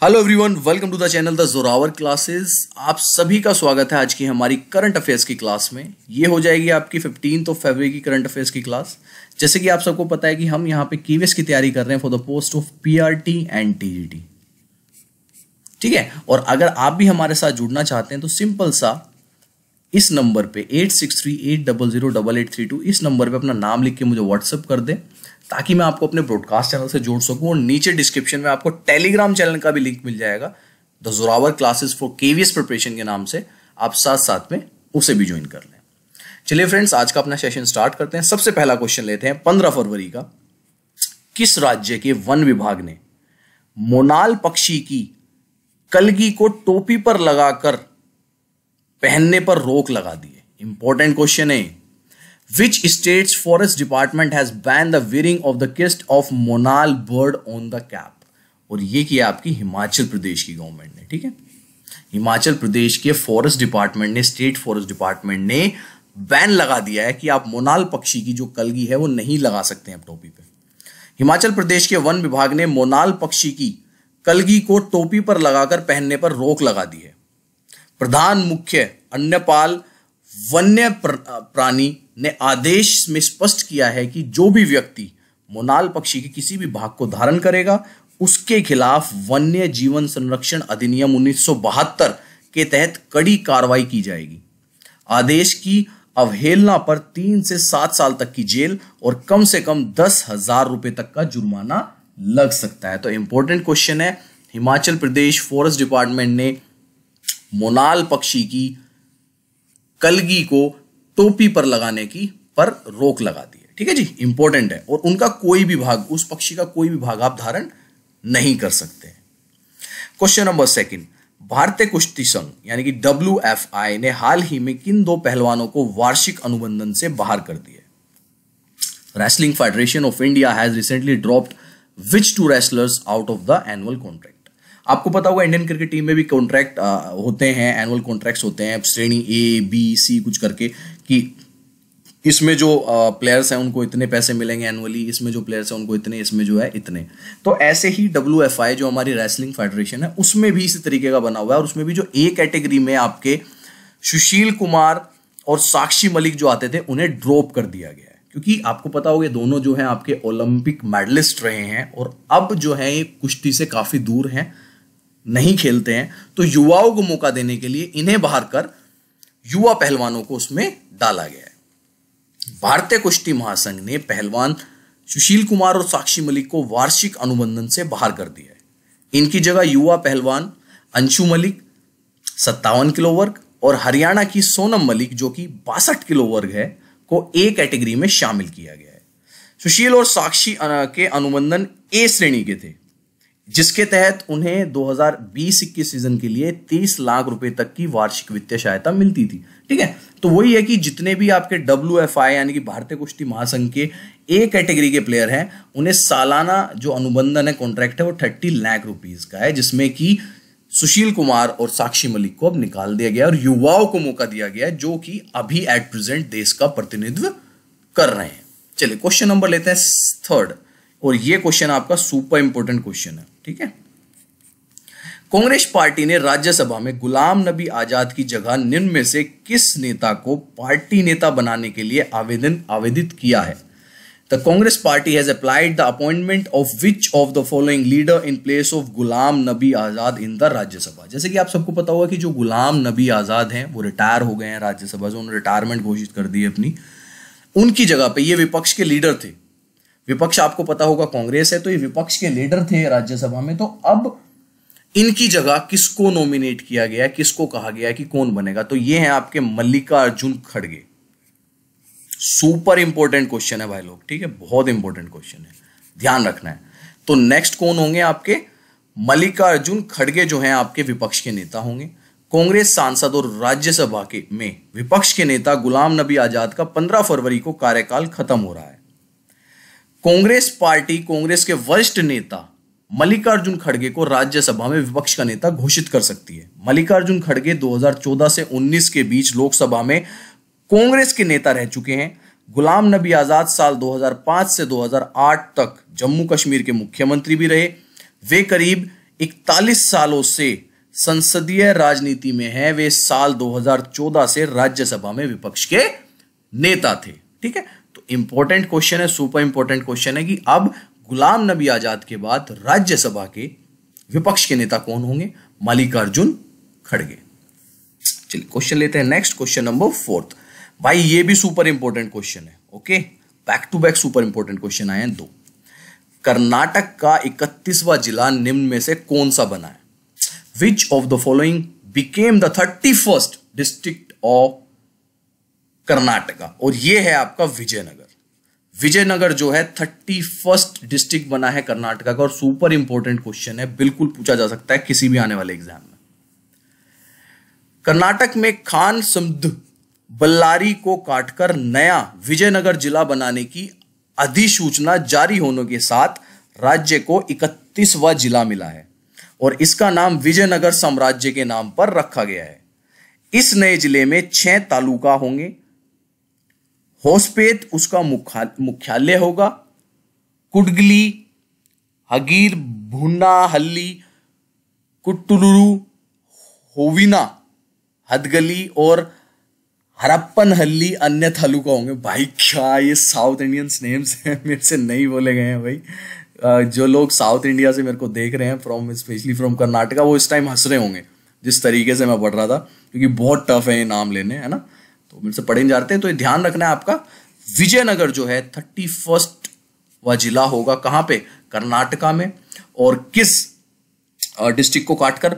Hello everyone, welcome to the channel the Zorawar classes. आप सभी का स्वागत है आज की हमारी करंट अफेयर्स की क्लास में। ये हो जाएगी आपकी 15 फरवरी की करंट अफेयर्स की क्लास। जैसे कि आप सबको पता है कि हम यहाँ पे केवीएस की तैयारी कर रहे हैं for the post of PRT and TGT. ठीक है, और अगर आप भी हमारे साथ जुड़ना चाहते हैं तो सिंपल सा इस नंबर पे 8638008832 इस नंबर पे अपना नाम लिख के मुझे व्हाट्सएप कर दें ताकि मैं आपको अपने ब्रॉडकास्ट चैनल से जोड़ सकूं। और नीचे डिस्क्रिप्शन में आपको टेलीग्राम चैनल का भी लिंक मिल जाएगा, the Zorawar classes for KVS preparation के नाम से। आप साथ साथ में उसे भी ज्वाइन कर लें। चलिए फ्रेंड्स, आज का अपना सेशन स्टार्ट करते हैं। सबसे पहला क्वेश्चन लेते हैं 15 फरवरी का। किस राज्य के वन विभाग ने मोनाल पक्षी की कलगी को टोपी पर लगाकर पहनने पर रोक लगा दी है? इंपॉर्टेंट क्वेश्चन है। Which state's forest department has banned the wearing of the crest of monal bird on the cap? और ये किया आपकी हिमाचल प्रदेश की गवर्नमेंट ने। ठीक है, हिमाचल प्रदेश के फॉरेस्ट डिपार्टमेंट ने, स्टेट फॉरेस्ट डिपार्टमेंट ने बैन लगा दिया है कि आप मोनाल पक्षी की जो कलगी है वो नहीं लगा सकते हैं टोपी पे। हिमाचल प्रदेश के वन विभाग ने मोनाल पक्षी की कलगी को टोपी पर लगाकर पहनने पर रोक लगा दी है। प्रधान मुख्य अन्यपाल वन्य प्राणी ने आदेश में स्पष्ट किया है कि जो भी व्यक्ति मोनाल पक्षी के किसी भी भाग को धारण करेगा उसके खिलाफ वन्य जीवन संरक्षण अधिनियम 1972 के तहत कड़ी कार्रवाई की जाएगी। आदेश की अवहेलना पर 3 से 7 साल तक की जेल और कम से कम 10,000 रुपए तक का जुर्माना लग सकता है। तो इंपॉर्टेंट क्वेश्चन है, हिमाचल प्रदेश फॉरेस्ट डिपार्टमेंट ने मोनाल पक्षी की कलगी को टोपी पर लगाने की पर रोक लगा दी है। ठीक है जी, इंपॉर्टेंट है। और उनका कोई भी भाग, उस पक्षी का कोई भी भाग आप धारण नहीं कर सकते। क्वेश्चन नंबर 2, भारतीय कुश्ती संघ यानी कि WFI ने हाल ही में किन 2 पहलवानों को वार्षिक अनुबंधन से बाहर कर दिया? Wrestling federation of India has recently dropped which 2 wrestlers out of the annual contract? आपको पता होगा इंडियन क्रिकेट टीम में भी कॉन्ट्रैक्ट होते हैं, एनुअल कॉन्ट्रैक्ट्स होते हैं श्रेणी A, B, C कुछ करके, कि इसमें जो प्लेयर्स हैं उनको इतने पैसे मिलेंगे एनुअली, इसमें जो प्लेयर्स हैं उनको इतने, इसमें जो है इतने। तो ऐसे ही WFI जो हमारी रेसलिंग फेडरेशन है उसमें भी इसी तरीके का बना हुआ है। और उसमें भी जो A कैटेगरी में आपके सुशील कुमार और साक्षी मलिक जो आते थे उन्हें ड्रॉप कर दिया गया है, क्योंकि आपको पता होगा दोनों जो है आपके ओलंपिक मेडलिस्ट रहे हैं और अब जो है ये कुश्ती से काफी दूर हैं, नहीं खेलते हैं। तो युवाओं को मौका देने के लिए इन्हें बाहर कर युवा पहलवानों को उसमें डाला गया है। भारतीय कुश्ती महासंघ ने पहलवान सुशील कुमार और साक्षी मलिक को वार्षिक अनुबंधन से बाहर कर दिया है। इनकी जगह युवा पहलवान अंशु मलिक 57 किलो वर्ग और हरियाणा की सोनम मलिक जो कि 62 किलो वर्ग है को A कैटेगरी में शामिल किया गया है। सुशील और साक्षी के अनुबंधन A श्रेणी के थे, जिसके तहत उन्हें 2020-21 सीजन के लिए 30 लाख रुपए तक की वार्षिक वित्तीय सहायता मिलती थी। ठीक है, तो वही है कि जितने भी आपके WFI यानी कि भारतीय कुश्ती महासंघ के A कैटेगरी के प्लेयर हैं उन्हें सालाना जो अनुबंधन है, कॉन्ट्रैक्ट है, वो 30 लाख रुपीस का है, जिसमें कि सुशील कुमार और साक्षी मलिक को अब निकाल दिया गया और युवाओं को मौका दिया गया जो कि अभी एट प्रेजेंट देश का प्रतिनिधित्व कर रहे हैं। चलिए क्वेश्चन नंबर लेते हैं 3, और ये क्वेश्चन आपका सुपर इंपॉर्टेंट क्वेश्चन है। ठीक है, कांग्रेस पार्टी ने राज्यसभा में गुलाम नबी आजाद की जगह निम्न में से किस नेता को पार्टी नेता बनाने के लिए आवेदित किया है? The Congress party has applied the appointment of which of the following leader in place of Ghulam Nabi Azad in the Rajya Sabha? जैसे कि आप सबको पता होगा कि जो गुलाम नबी आजाद हैं वो रिटायर हो गए हैं राज्यसभा से, उन्होंने रिटायरमेंट घोषित कर दी है अपनी। उनकी जगह पे ये विपक्ष के लीडर थे। विपक्ष आपको पता होगा कांग्रेस है, तो ये विपक्ष के लीडर थे राज्यसभा में। तो अब इनकी जगह किसको नॉमिनेट किया गया, किसको कहा गया कि कौन बनेगा? तो ये हैं आपके मल्लिकार्जुन खड़गे। सुपर इंपॉर्टेंट क्वेश्चन है भाई लोग, ठीक है, बहुत इंपॉर्टेंट क्वेश्चन है, ध्यान रखना है। तो नेक्स्ट कौन होंगे आपके? मल्लिकार्जुन खड़गे जो हैं आपके विपक्ष के नेता होंगे। कांग्रेस सांसद और राज्यसभा के में विपक्ष के नेता गुलाम नबी आजाद का 15 फरवरी को कार्यकाल खत्म हो रहा है। कांग्रेस पार्टी कांग्रेस के वरिष्ठ नेता मल्लिकार्जुन खड़गे को राज्यसभा में विपक्ष का नेता घोषित कर सकती है। मल्लिकार्जुन खड़गे 2014 से 19 के बीच लोकसभा में कांग्रेस के नेता रह चुके हैं। गुलाम नबी आजाद साल 2005 से 2008 तक जम्मू कश्मीर के मुख्यमंत्री भी रहे। वे करीब 41 सालों से संसदीय राजनीति में हैं, वे साल 2014 से राज्यसभा में विपक्ष के नेता थे। ठीक है, तो इंपॉर्टेंट क्वेश्चन है, सुपर इंपॉर्टेंट क्वेश्चन है कि अब गुलाम नबी आजाद के बाद राज्यसभा के विपक्ष के नेता कौन होंगे? मल्लिकार्जुन खड़गे। चलिए क्वेश्चन लेते हैं नेक्स्ट, क्वेश्चन नंबर 4। भाई ये भी सुपर इंपॉर्टेंट क्वेश्चन है। Okay, back to back super important question आए हैं दो। कर्नाटक का 31वां जिला निम्न में से कौन सा बना है? Which of the following became the 31st district of Karnataka? और ये है आपका विजयनगर। विजयनगर जो है 31st डिस्ट्रिक्ट बना है कर्नाटका का, और सुपर इंपॉर्टेंट क्वेश्चन है, बिल्कुल पूछा जा सकता है किसी भी आने वाले एग्जाम में। कर्नाटक में खान समुद्र बल्लारी को काटकर नया विजयनगर जिला बनाने की अधिसूचना जारी होने के साथ राज्य को 31वां जिला मिला है और इसका नाम विजयनगर साम्राज्य के नाम पर रखा गया है। इस नए जिले में 6 तालुका होंगे। होसपेट उसका मुख्यालय होगा। कुडगली, हगीर, भुनाहल्ली, कुट्टुलुरु, होविना, हदगली और हरप्पनहल्ली अन्य तालुका होंगे। भाई क्या ये साउथ इंडियन नेम्स हैं, मेरे से नहीं बोले गए हैं भाई। जो लोग साउथ इंडिया से मेरे को देख रहे हैं फ्रॉम स्पेशली फ्रॉम कर्नाटका, वो इस टाइम हंस रहे होंगे जिस तरीके से मैं पढ़ रहा था, क्योंकि बहुत टफ है ये नाम लेने, है ना, तो मेरे से पढ़े नहीं जाते हैं। तो ये ध्यान रखना है आपका, विजयनगर जो है 31वां जिला होगा कहाँ पे? कर्नाटका में। और किस डिस्ट्रिक्ट को काटकर?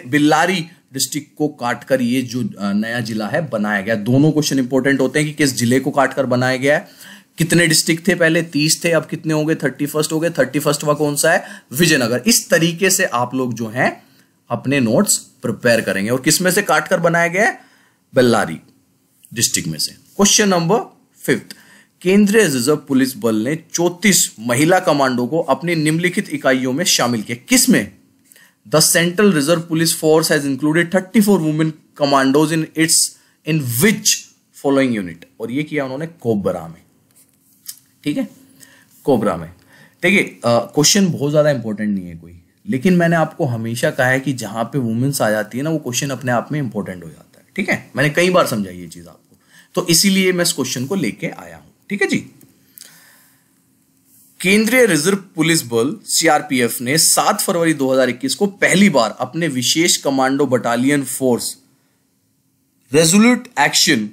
बेल्लारी डिस्ट्रिक्ट को काटकर ये जो नया जिला है बनाया गया। दोनों क्वेश्चन इंपॉर्टेंट होते हैं कि किस जिले को काटकर बनाया गया है। कितने डिस्ट्रिक्ट थे पहले? 30 थे, अब कितने हो गए? 31 हो गए। 31वां कौन सा है? विजयनगर। इस तरीके से आप लोग जो हैं अपने नोट्स प्रिपेयर करेंगे। और किस में से काटकर बनाया गया है? बेल्लारी डिस्ट्रिक्ट में से। क्वेश्चन नंबर 5, केंद्रीय रिजर्व पुलिस बल ने 34 महिला कमांडो को अपनी निम्नलिखित इकाइयों में शामिल किया। किस में? The Central Reserve Police Force has included 34 women commandos in which following unit? और ये किया उन्होंने कोबरा में। ठीक है, कोबरा में। देखिए क्वेश्चन बहुत ज्यादा इंपॉर्टेंट नहीं है कोई, लेकिन मैंने आपको हमेशा कहा है कि जहां पे वुमेन्स आ जाती है ना, वो क्वेश्चन अपने आप में इंपॉर्टेंट हो जाता है। ठीक है, मैंने कई बार समझाई ये चीज आपको, तो इसीलिए मैं इस क्वेश्चन को लेके आया हूं। ठीक है जी। केंद्रीय रिजर्व पुलिस बल सीआरपीएफ ने 7 फरवरी 2021 को पहली बार अपने विशेष commando battalion force resolute action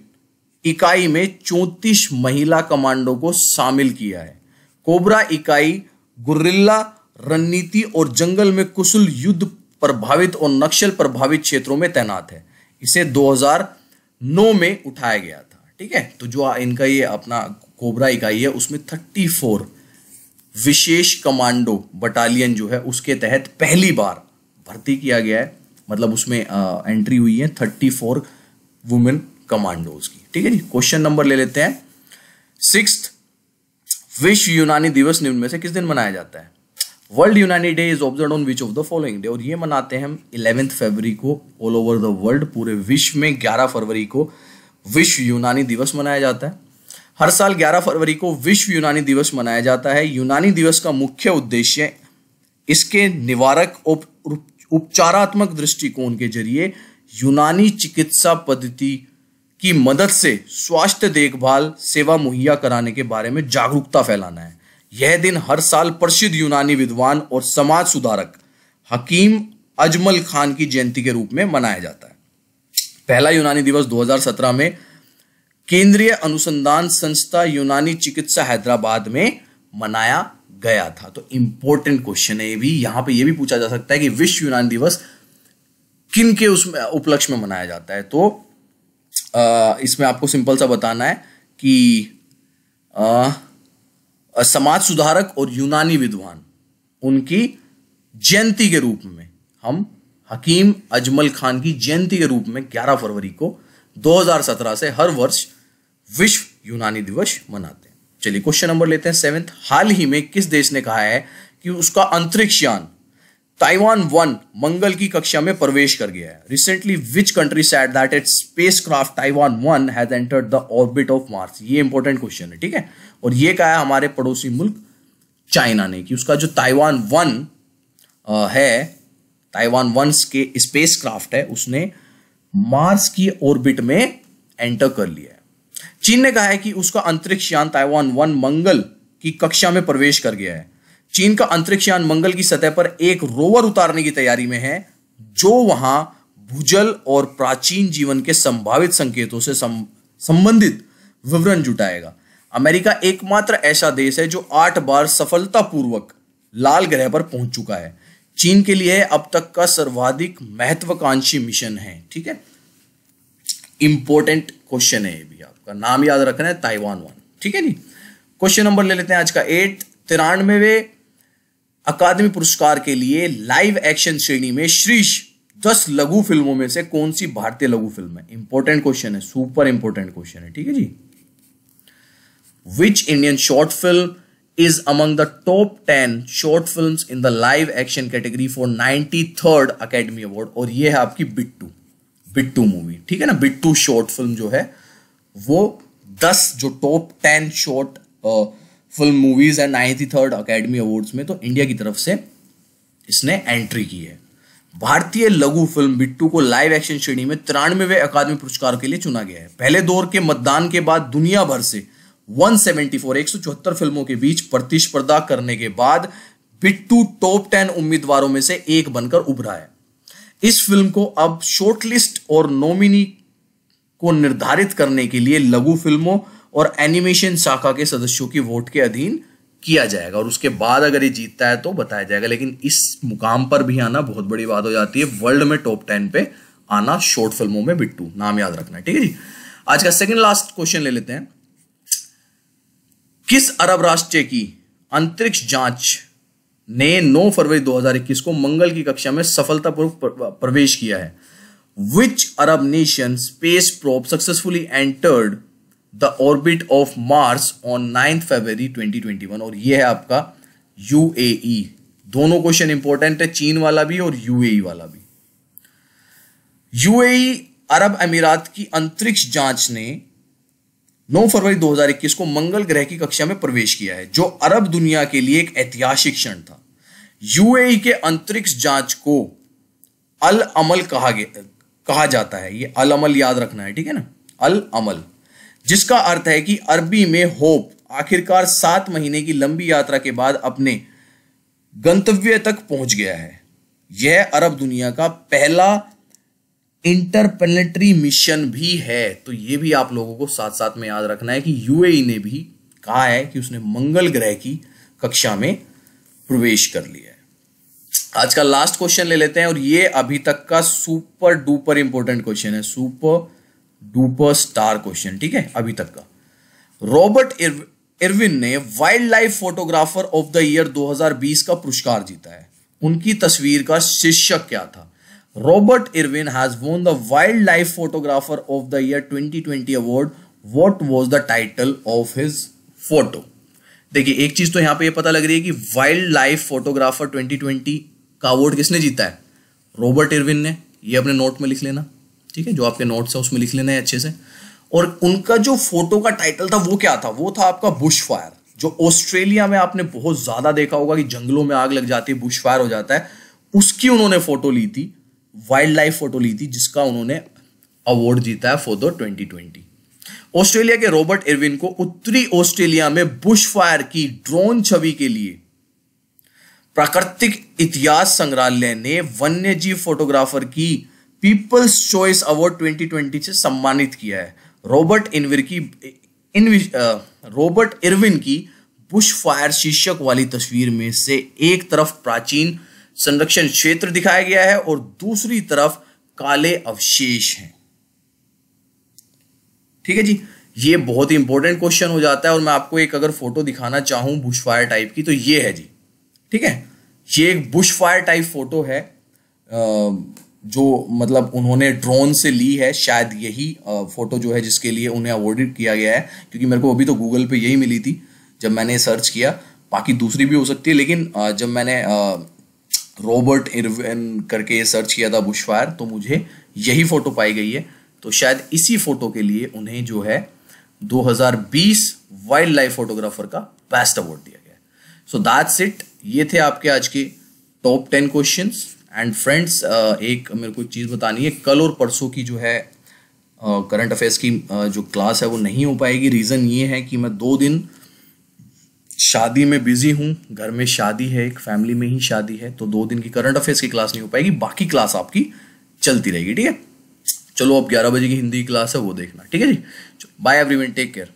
इकाई में 34 महिला कमांडो को शामिल किया है। कोबरा इकाई गुर्रिल्ला रणनीति और जंगल में कुशल युद्ध प्रभावित और नक्सल प्रभावित क्षेत्रों में तैनात है। इसे 2009 में उठाया गया था। ठीक है, तो जो इनका ये अपना कोबरा इकाई है उसमें 34 विशेष कमांडो बटालियन जो है उसके तहत पहली बार भर्ती किया गया है। मतलब उसमें एंट्री हुई है 34 वुमेन कमांडोज की। ठीक है जी। क्वेश्चन नंबर ले लेते हैं 6th, विश्व यूनानी दिवस निम्न में से किस दिन मनाया जाता है? वर्ल्ड यूनानी day is observed on which of the following day? और ये मनाते हैं हम 11 फरवरी को ऑल ओवर द वर्ल्ड, पूरे विश्व में 11 फरवरी को विश्व यूनानी दिवस मनाया जाता है। हर साल 11 फरवरी को विश्व यूनानी दिवस मनाया जाता है। यूनानी दिवस का मुख्य उद्देश्य इसके निवारक उपचारात्मक दृष्टिकोण के जरिए यूनानी चिकित्सा पद्धति की मदद से स्वास्थ्य देखभाल सेवा मुहैया कराने के बारे में जागरूकता फैलाना है। यह दिन हर साल प्रसिद्ध यूनानी विद्वान और समाज सुधारक हकीम अजमल खान की जयंती के रूप में मनाया जाता है। पहला यूनानी दिवस 2017 में केंद्रीय अनुसंधान संस्था यूनानी चिकित्सा हैदराबाद में मनाया गया था। तो इंपॉर्टेंट क्वेश्चन है ये भी, यहां पे ये भी पूछा जा सकता है कि विश्व यूनानी दिवस किन के उसमें उपलक्ष्य में मनाया जाता है। तो इसमें आपको सिंपल सा बताना है कि समाज सुधारक और यूनानी विद्वान उनकी जयंती के रूप में हम हकीम अजमल खान की जयंती के रूप में 11 फरवरी को 2017 से हर वर्ष विश्व यूनानी दिवस मनाते हैं। चलिए क्वेश्चन नंबर लेते हैं 7th, हाल ही में किस देश ने कहा है कि उसका अंतरिक्ष यान ताइवान 1 मंगल की कक्षा में प्रवेश कर गया है? Recently which country said that it's spacecraft Taiwan 1 has entered the orbit of Mars? ये इंपॉर्टेंट क्वेश्चन है। ठीक है, और ये कहा है हमारे पड़ोसी मुल्क चाइना ने कि उसका जो ताइवान 1 है ताइवान 1 के स्पेस क्राफ्ट है, उसने मार्स की ऑर्बिट में एंटर कर लिया है। चीन ने कहा है कि उसका अंतरिक्ष यान ताइवान 1 मंगल की कक्षा में प्रवेश कर गया है। चीन का अंतरिक्ष यान मंगल की सतह पर एक रोवर उतारने की तैयारी में है, जो वहां भूजल और प्राचीन जीवन के संभावित संकेतों से संबंधित विवरण जुटाएगा। अमेरिका एकमात्र ऐसा देश है जो 8 बार सफलतापूर्वक लाल ग्रह पर पहुंच चुका है। चीन के लिए अब तक का सर्वाधिक महत्वाकांक्षी मिशन है। ठीक है, इंपॉर्टेंट क्वेश्चन है ये भी, आपका नाम याद रखना है ताइवान 1। ठीक है जी। क्वेश्चन नंबर ले लेते हैं आज का 8। 93वें अकादमी पुरस्कार के लिए लाइव एक्शन श्रेणी में शीर्ष 10 लघु फिल्मों में से कौन सी भारतीय लघु फिल्म है? इंपॉर्टेंट क्वेश्चन है, सुपर इंपॉर्टेंट क्वेश्चन है। ठीक है जी। Which Indian short film is among the top 10 short films in the live action category for 93rd Academy Award? और ये है आपकी बिट्टू मूवी। ठीक है ना, बिट्टू शॉर्ट फिल्म जो है वो 10 जो टॉप 10 शॉर्ट फिल्म मूवीज है 93rd अकेडमी अवार्ड्स में, तो इंडिया की तरफ से इसने एंट्री की है। भारतीय लघु फिल्म बिट्टू को लाइव एक्शन श्रेणी में 93वें अकादमी पुरस्कार के लिए चुना गया है। पहले दौर के मतदान के बाद दुनिया भर से 174 फिल्मों के बीच प्रतिस्पर्धा करने के बाद बिट्टू टॉप 10 उम्मीदवारों में से एक बनकर उभरा है। इस फिल्म को अब शॉर्टलिस्ट और नॉमिनी को निर्धारित करने के लिए लघु फिल्मों और एनिमेशन शाखा के सदस्यों की वोट के अधीन किया जाएगा, और उसके बाद अगर ये जीतता है तो बताया जाएगा। लेकिन इस मुकाम पर भी आना बहुत बड़ी बात हो जाती है, वर्ल्ड में टॉप 10 पे आना शॉर्ट फिल्मों में बिट्टू, नाम याद रखना है। ठीक है जी। आज का सेकंड लास्ट क्वेश्चन ले लेते हैं। किस अरब राष्ट्र की अंतरिक्ष जांच ने 9 फरवरी 2021 को मंगल की कक्षा में सफलतापूर्वक प्रवेश किया है? Which Arab nation space probe successfully entered the orbit of Mars on 9 February 2021? और ये है आपका UAE। दोनों क्वेश्चन इंपॉर्टेंट है, चीन वाला भी और UAE वाला भी। UAE अरब अमीरात की अंतरिक्ष जांच ने 9 फरवरी 2021 को मंगल ग्रह की कक्षा में प्रवेश किया है, जो अरब दुनिया के लिए एक ऐतिहासिक क्षण था। UAE के अंतरिक्ष जांच को अल अमल कहा जाता है। ये अल अमल याद रखना है, ठीक है ना, अल अमल, जिसका अर्थ है कि अरबी में होप, आखिरकार 7 महीने की लंबी यात्रा के बाद अपने गंतव्य तक पहुंच गया है। यह अरब दुनिया का पहला इंटरप्लेनेटरी मिशन भी है। तो ये भी आप लोगों को साथ साथ में याद रखना है कि UAE ने भी कहा है कि उसने मंगल ग्रह की कक्षा में प्रवेश कर लिया है। आज का लास्ट क्वेश्चन ले लेते हैं, और ये अभी तक का सुपर डुपर इंपॉर्टेंट क्वेश्चन है, सुपर डुपर स्टार क्वेश्चन। ठीक है, अभी तक का। रॉबर्ट इरविन ने wild life photographer of the year 2020 का पुरस्कार जीता है। उनकी तस्वीर का शीर्षक क्या था? Robert Irwin has won the wild life photographer of the year 2020 award. What was the title of his photo? देखिए, एक चीज तो यहां पे ये पता लग रही है कि वाइल्ड लाइफ फोटोग्राफर 2020 का अवार्ड किसने जीता है? रॉबर्ट इरविन ने। ये अपने नोट में लिख लेना, ठीक है, जो आपके नोट्स है उसमें लिख लेना है अच्छे से। और उनका जो फोटो का टाइटल था वो क्या था? वो था आपका बुश फायर, जो ऑस्ट्रेलिया में आपने बहुत ज्यादा देखा होगा कि जंगलों में आग लग जाती है, बुश फायर हो जाता है। उसकी उन्होंने फोटो ली थी, वाइल्ड लाइफ फोटो ली थी, जिसका उन्होंने अवार्ड जीता है फॉर द 2020। ऑस्ट्रेलिया के रॉबर्ट इरविन को उत्तरी ऑस्ट्रेलिया में बुश फायर की ड्रोन छवि के लिए प्राकृतिक इतिहास संग्रहालय ने वन्यजीव फोटोग्राफर की पीपल्स चॉइस अवार्ड 2020 से सम्मानित किया है। रॉबर्ट इरविन की बुश फायर शीर्षक वाली तस्वीर में से एक तरफ प्राचीन संरक्षण क्षेत्र दिखाया गया है और दूसरी तरफ काले अवशेष हैं। ठीक है जी, ये बहुत ही इंपॉर्टेंट क्वेश्चन हो जाता है। और मैं आपको एक अगर फोटो दिखाना चाहूं बुश फायर टाइप की, तो ये है जी, ठीक है, ये एक बुश फायर टाइप फोटो है, जो मतलब उन्होंने ड्रोन से ली है। शायद यही फोटो जो है जिसके लिए उन्हें अवॉर्डेड किया गया है, क्योंकि मेरे को अभी तो गूगल पे यही मिली थी जब मैंने सर्च किया। बाकी दूसरी भी हो सकती है, लेकिन जब मैंने रॉबर्ट इरविन करके ये सर्च किया था बुश फायर, तो मुझे यही फोटो पाई गई है। तो शायद इसी फोटो के लिए उन्हें जो है 2020 वाइल्ड लाइफ फोटोग्राफर का बेस्ट अवार्ड दिया गया। So that's it. ये थे आपके आज के टॉप 10 क्वेश्चंस। एंड फ्रेंड्स, एक मेरे को एक चीज़ बतानी है, कल और परसों की जो है करंट अफेयर्स की जो क्लास है वो नहीं हो पाएगी। रीज़न ये है कि मैं 2 दिन शादी में बिजी हूँ, घर में शादी है, एक फैमिली में ही शादी है, तो 2 दिन की करंट अफेयर्स की क्लास नहीं हो पाएगी, बाकी क्लास आपकी चलती रहेगी। ठीक है, चलो अब 11 बजे की हिंदी क्लास है वो देखना। ठीक है जी, बाय एवरीवन, टेक केयर।